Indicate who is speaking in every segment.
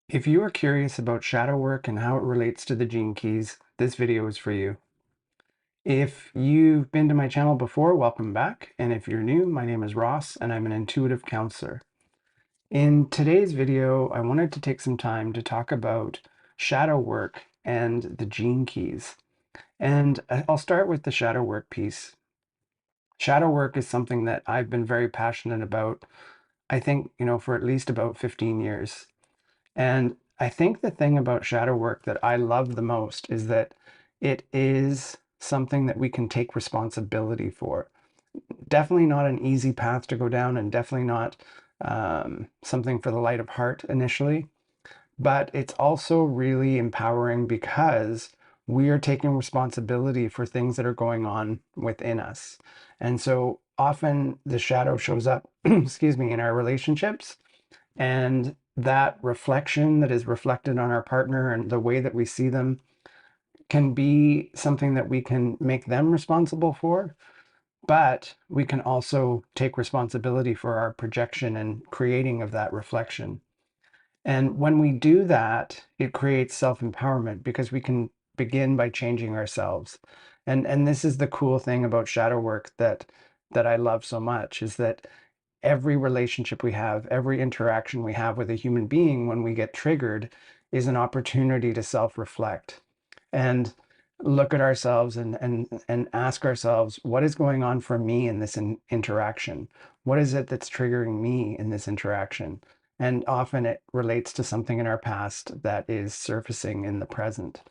Speaker 1: If you are curious about shadow work and how it relates to the gene keys, this video is for you. If you've been to my channel before, welcome back. And if you're new, my name is Ross and I'm an intuitive counselor. In today's video, I wanted to take some time to talk about shadow work and the gene keys. And I'll start with the shadow work piece. Shadow work is something that I've been very passionate about, I think, for at least about 15 years. And I think the thing about shadow work that I love the most is that it is something that we can take responsibility for. Definitely not an easy path to go down, and definitely not something for the light of heart initially. But it's also really empowering because we are taking responsibility for things that are going on within us. And so often the shadow shows up, excuse me, in our relationships, and that reflection that is reflected on our partner and the way that we see them can be something that we can make them responsible for, but we can also take responsibility for our projection and creating of that reflection. And when we do that, it creates self-empowerment because we can begin by changing ourselves. And this is the cool thing about shadow work that I love so much, is that every relationship we have, every interaction we have with a human being when we get triggered is an opportunity to self-reflect and look at ourselves and ask ourselves, what is going on for me in this interaction? What is it that's triggering me in this interaction? And often it relates to something in our past that is surfacing in the present.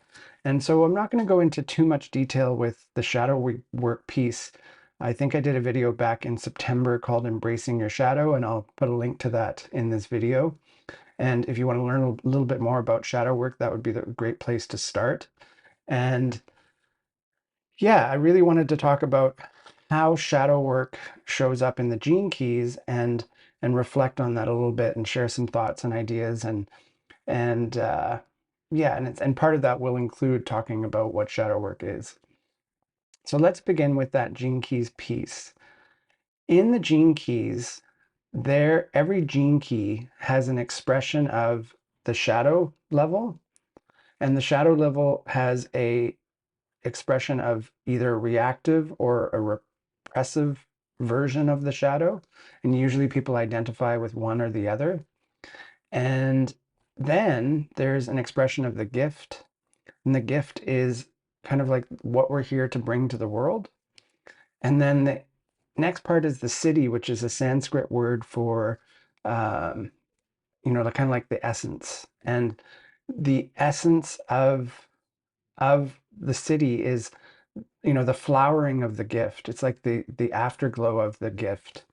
Speaker 1: And so I'm not going to go into too much detail with the shadow work piece. I think I did a video back in September called Embracing Your Shadow, and I'll put a link to that in this video. And if you want to learn a little bit more about shadow work, that would be the great place to start. And yeah, I really wanted to talk about how shadow work shows up in the gene keys and reflect on that a little bit and share some thoughts and ideas and yeah, and part of that will include talking about what shadow work is. So let's begin with that gene keys piece. In the gene keys, every gene key has an expression of the shadow level, and the shadow level has a expression of either reactive or a repressive version of the shadow. And usually people identify with one or the other. And then there's an expression of the gift. And the gift is kind of like what we're here to bring to the world. And then the next part is the city, which is a Sanskrit word for, um, kind of like the essence. And the essence of the city is, the flowering of the gift. It's like the afterglow of the gift.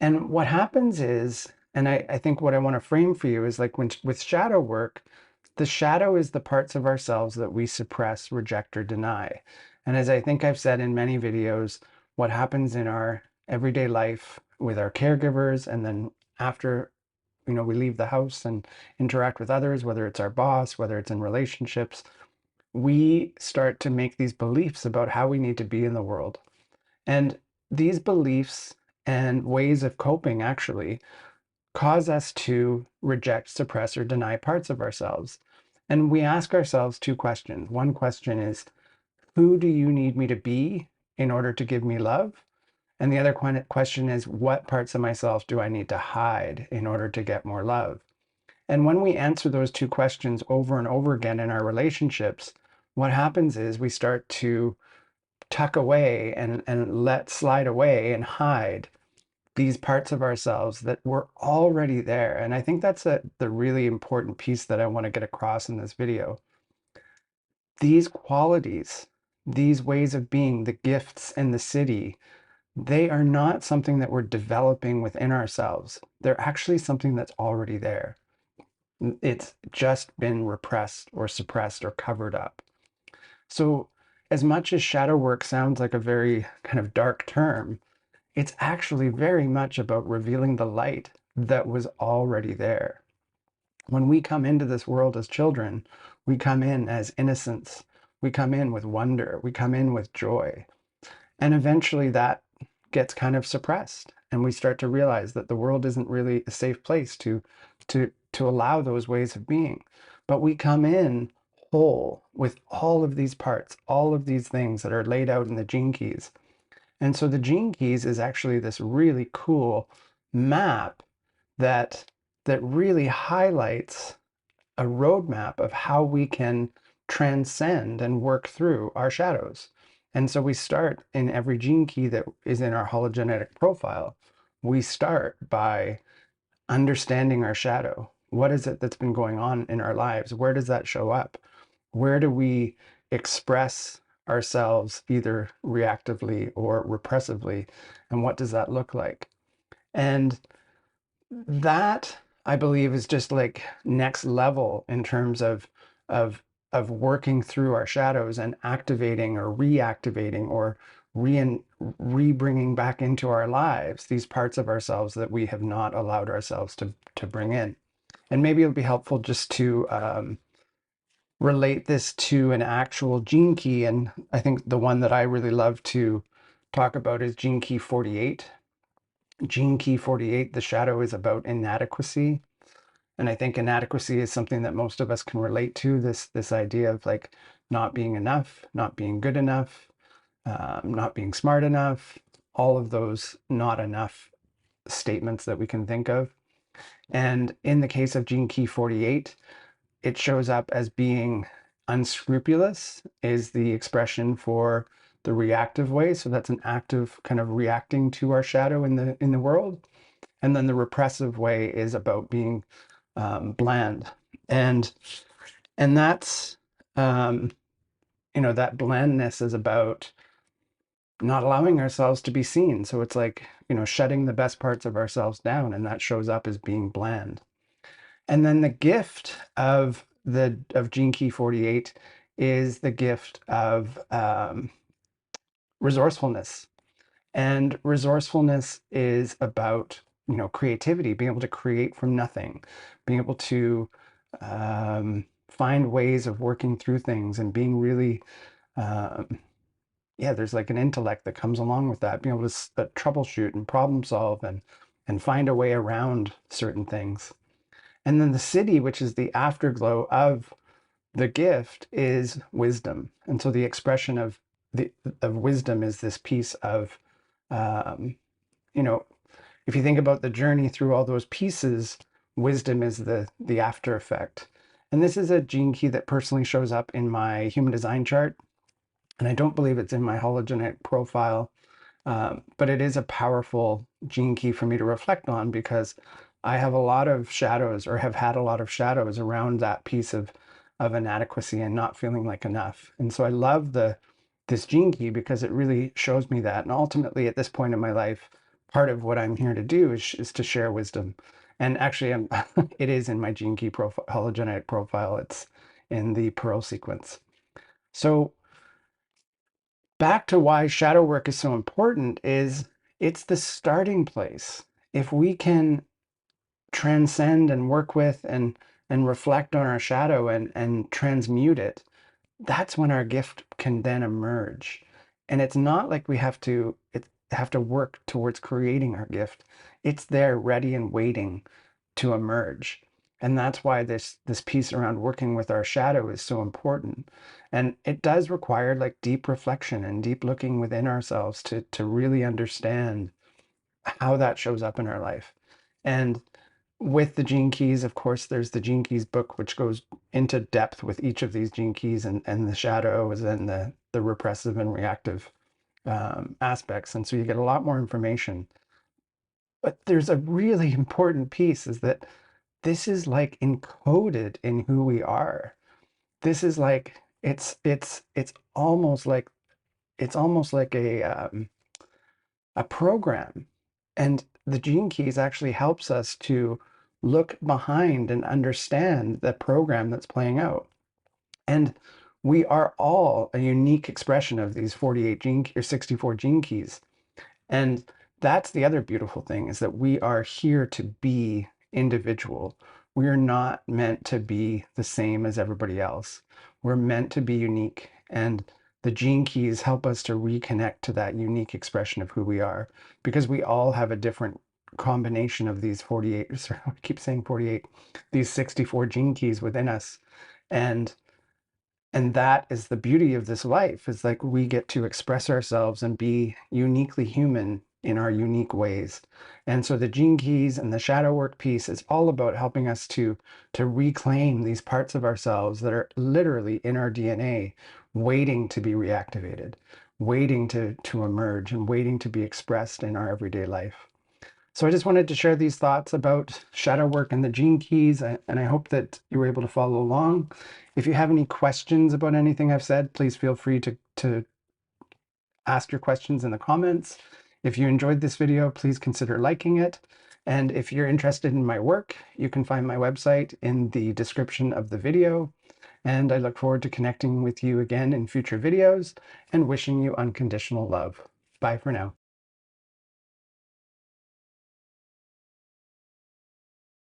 Speaker 1: And what happens is, and I think what I want to frame for you is like with shadow work, the shadow is the parts of ourselves that we suppress, reject, or deny. And as I think I've said in many videos, what happens in our everyday life with our caregivers, and then after, we leave the house and interact with others, whether it's our boss, whether it's in relationships, we start to make these beliefs about how we need to be in the world. And these beliefs and ways of coping actually cause us to reject, suppress, or deny parts of ourselves. And we ask ourselves two questions. One question is, who do you need me to be in order to give me love? And the other question is, what parts of myself do I need to hide in order to get more love? And when we answer those two questions over and over again in our relationships, what happens is we start to tuck away and let slide away and hide these parts of ourselves that were already there. And I think that's the really important piece that I want to get across in this video. These qualities, these ways of being, the gifts and the city, they are not something that we're developing within ourselves. They're actually something that's already there. It's just been repressed or suppressed or covered up. So as much as shadow work sounds like a very kind of dark term, it's actually very much about revealing the light that was already there. When we come into this world as children, we come in as innocence. We come in with wonder. We come in with joy. And eventually that gets kind of suppressed. And we start to realize that the world isn't really a safe place to to allow those ways of being. But we come in whole with all of these parts, all of these things that are laid out in the gene keys. And so the gene keys is actually this really cool map that really highlights a roadmap of how we can transcend and work through our shadows. And so we start in every gene key that is in our hologenetic profile. We start by understanding our shadow. What is it that's been going on in our lives? Where does that show up? Where do we express ourselves either reactively or repressively? And what does that look like? And that, I believe, is just like next level in terms of of working through our shadows and activating or reactivating or re-bringing back into our lives these parts of ourselves that we have not allowed ourselves to bring in. And maybe it'll be helpful just to relate this to an actual gene key. And I think the one that I really love to talk about is gene key 48. Gene key 48, the shadow is about inadequacy. And I think inadequacy is something that most of us can relate to, this idea of like not being enough, not being good enough, not being smart enough, all of those not enough statements that we can think of. And in the case of gene key 48, it shows up as being unscrupulous is the expression for the reactive way. So that's an active kind of reacting to our shadow in the world. And then the repressive way is about being bland. And that's that blandness is about not allowing ourselves to be seen. So it's like, shutting the best parts of ourselves down, and that shows up as being bland. And then the gift of Gene Key 48 is the gift of resourcefulness. And resourcefulness is about, creativity, being able to create from nothing, being able to find ways of working through things and being really, there's like an intellect that comes along with that, being able to troubleshoot and problem solve and find a way around certain things. And then the city, which is the afterglow of the gift, is wisdom. And so the expression of wisdom is this piece of, if you think about the journey through all those pieces, wisdom is the after effect. And this is a gene key that personally shows up in my human design chart. And I don't believe it's in my hologenetic profile, but it is a powerful gene key for me to reflect on, because I have a lot of shadows, or have had a lot of shadows around that piece of inadequacy and not feeling like enough. And so I love this gene key because it really shows me that. And ultimately, at this point in my life, part of what I'm here to do is to share wisdom. And actually, it is in my gene key profile, hologenetic profile. It's in the Pearl sequence. So back to why shadow work is so important is it's the starting place. If we can transcend and work with and reflect on our shadow and transmute it, that's when our gift can then emerge. And it's not like we have to work towards creating our gift. It's there ready and waiting to emerge. And that's why this piece around working with our shadow is so important. And it does require like deep reflection and deep looking within ourselves to really understand how that shows up in our life. And with the gene keys, of course, there's the Gene Keys book, which goes into depth with each of these gene keys and the shadows and the repressive and reactive aspects. And so you get a lot more information. But there's a really important piece, is that this is like encoded in who we are. This is like, it's almost like a program. And the gene keys actually helps us to look behind and understand the program that's playing out. And we are all a unique expression of these 48 gene or 64 gene keys. And that's the other beautiful thing, is that we are here to be individual. We are not meant to be the same as everybody else. We're meant to be unique. And the gene keys help us to reconnect to that unique expression of who we are, because we all have a different combination of these 48, sorry, I keep saying 48, these 64 gene keys within us. And that is the beauty of this life, is like we get to express ourselves and be uniquely human in our unique ways. And so the gene keys and the shadow work piece is all about helping us to reclaim these parts of ourselves that are literally in our DNA, waiting to be reactivated, waiting to emerge, and waiting to be expressed in our everyday life. So I just wanted to share these thoughts about shadow work and the gene keys, and I hope that you were able to follow along. If you have any questions about anything I've said, please feel free to ask your questions in the comments. If you enjoyed this video, please consider liking it. And if you're interested in my work, you can find my website in the description of the video. And I look forward to connecting with you again in future videos and wishing you unconditional love. Bye for now.